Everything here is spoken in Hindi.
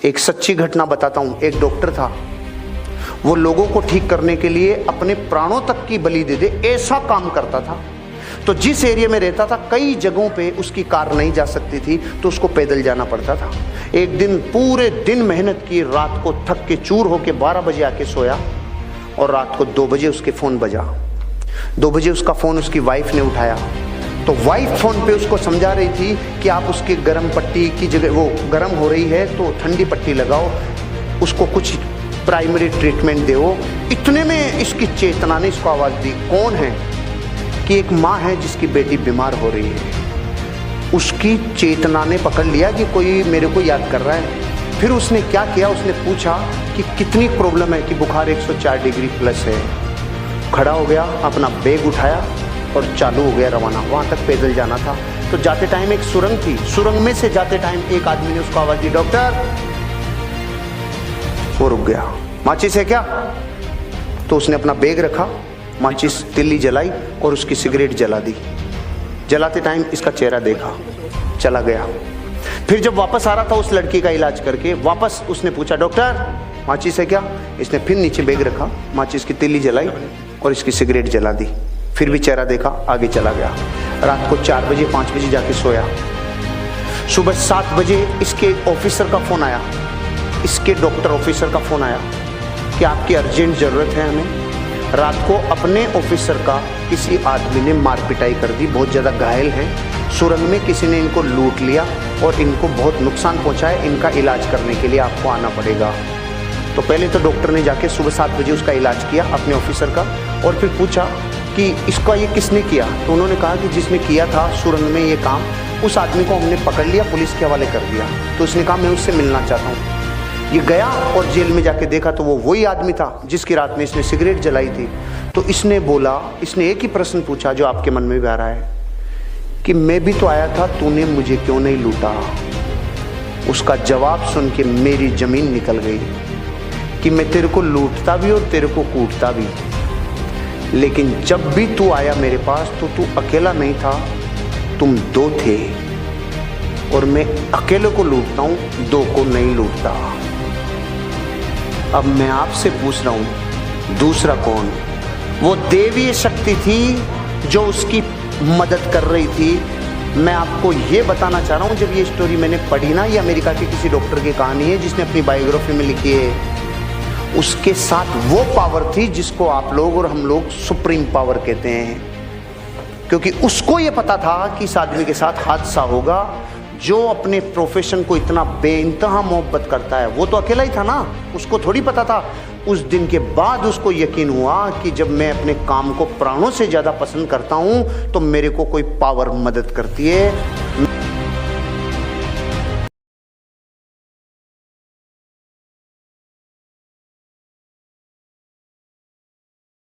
एक सच्ची घटना बताता हूँ। एक डॉक्टर था, वो लोगों को ठीक करने के लिए अपने प्राणों तक की बलि दे दे ऐसा काम करता था। तो जिस एरिया में रहता था कई जगहों पे उसकी कार नहीं जा सकती थी, तो उसको पैदल जाना पड़ता था। एक दिन पूरे दिन मेहनत की, रात को थक के चूर होके 12 बजे आके सोया और रात को 2 बजे उसके फ़ोन बजा। 2 बजे उसका फ़ोन उसकी वाइफ ने उठाया, तो वाइफ फ़ोन पे उसको समझा रही थी कि आप उसके गर्म पट्टी की जगह, वो गर्म हो रही है तो ठंडी पट्टी लगाओ, उसको कुछ प्राइमरी ट्रीटमेंट दो। इतने में इसकी चेतना ने इसको आवाज़ दी, कौन है? कि एक माँ है जिसकी बेटी बीमार हो रही है। उसकी चेतना ने पकड़ लिया कि कोई मेरे को याद कर रहा है। फिर उसने क्या किया, उसने पूछा कि कितनी प्रॉब्लम है, कि बुखार 104 डिग्री प्लस है। खड़ा हो गया, अपना बैग उठाया और चालू हो गया रवाना। वहाँ तक पैदल जाना था। तो जाते टाइम एक सुरंग थी, सुरंग में से जाते टाइम एक आदमी ने उसको आवाज़ दी, डॉक्टर। वो रुक गया। माचिस है क्या? तो उसने अपना बैग रखा, माचिस तिल्ली जलाई और उसकी सिगरेट जला दी। जलाते टाइम इसका चेहरा देखा, चला गया। फिर जब वापस आ रहा था उस लड़की का इलाज करके, वापस उसने पूछा, डॉक्टर माचिस है क्या? इसने फिर नीचे बैग रखा, माचिस की तिल्ली जलाई और इसकी सिगरेट जला दी। फिर भी चेहरा देखा, आगे चला गया। रात को 4 बजे 5 बजे जाके सोया। सुबह 7 बजे इसके ऑफिसर का फ़ोन आया, इसके डॉक्टर ऑफिसर का फ़ोन आया कि आपकी अर्जेंट ज़रूरत है हमें। रात को अपने ऑफिसर का किसी आदमी ने मार पिटाई कर दी, बहुत ज़्यादा घायल हैं। सुरंग में किसी ने इनको लूट लिया और इनको बहुत नुकसान पहुंचा है, इनका इलाज करने के लिए आपको आना पड़ेगा। तो पहले तो डॉक्टर ने जाके सुबह 7 बजे उसका इलाज किया अपने ऑफिसर का, और फिर पूछा कि इसका ये किसने किया? तो उन्होंने कहा कि जिसने किया था सुरंग में ये काम, उस आदमी को हमने पकड़ लिया, पुलिस के हवाले कर दिया। तो उसने कहा मैं उससे मिलना चाहता हूँ। ये गया और जेल में जाके देखा तो वो वही आदमी था जिसकी रात में इसने सिगरेट जलाई थी। तो इसने बोला, इसने एक ही प्रश्न पूछा जो आपके मन में भी आ रहा है कि मैं भी तो आया था, तूने मुझे क्यों नहीं लूटा? उसका जवाब सुन के मेरी जमीन निकल गई कि मैं तेरे को लूटता भी और तेरे को कूटता भी, लेकिन जब भी तू आया मेरे पास तो तू अकेला नहीं था, तुम 2 थे, और मैं अकेले को लूटता हूँ, 2 को नहीं लूटता। अब मैं आपसे पूछ रहा हूँ, दूसरा कौन? वो देवीय शक्ति थी जो उसकी मदद कर रही थी। मैं आपको ये बताना चाह रहा हूँ, जब ये स्टोरी मैंने पढ़ी ना, ये अमेरिका के किसी डॉक्टर की कहानी है जिसने अपनी बायोग्राफी में लिखी है। उसके साथ वो पावर थी जिसको आप लोग और हम लोग सुप्रीम पावर कहते हैं, क्योंकि उसको ये पता था कि इस आदमी के साथ हादसा होगा। जो अपने प्रोफेशन को इतना बेइंतहा मोहब्बत करता है, वो तो अकेला ही था ना, उसको थोड़ी पता था। उस दिन के बाद उसको यकीन हुआ कि जब मैं अपने काम को प्राणों से ज़्यादा पसंद करता हूँ तो मेरे को कोई पावर मदद करती है।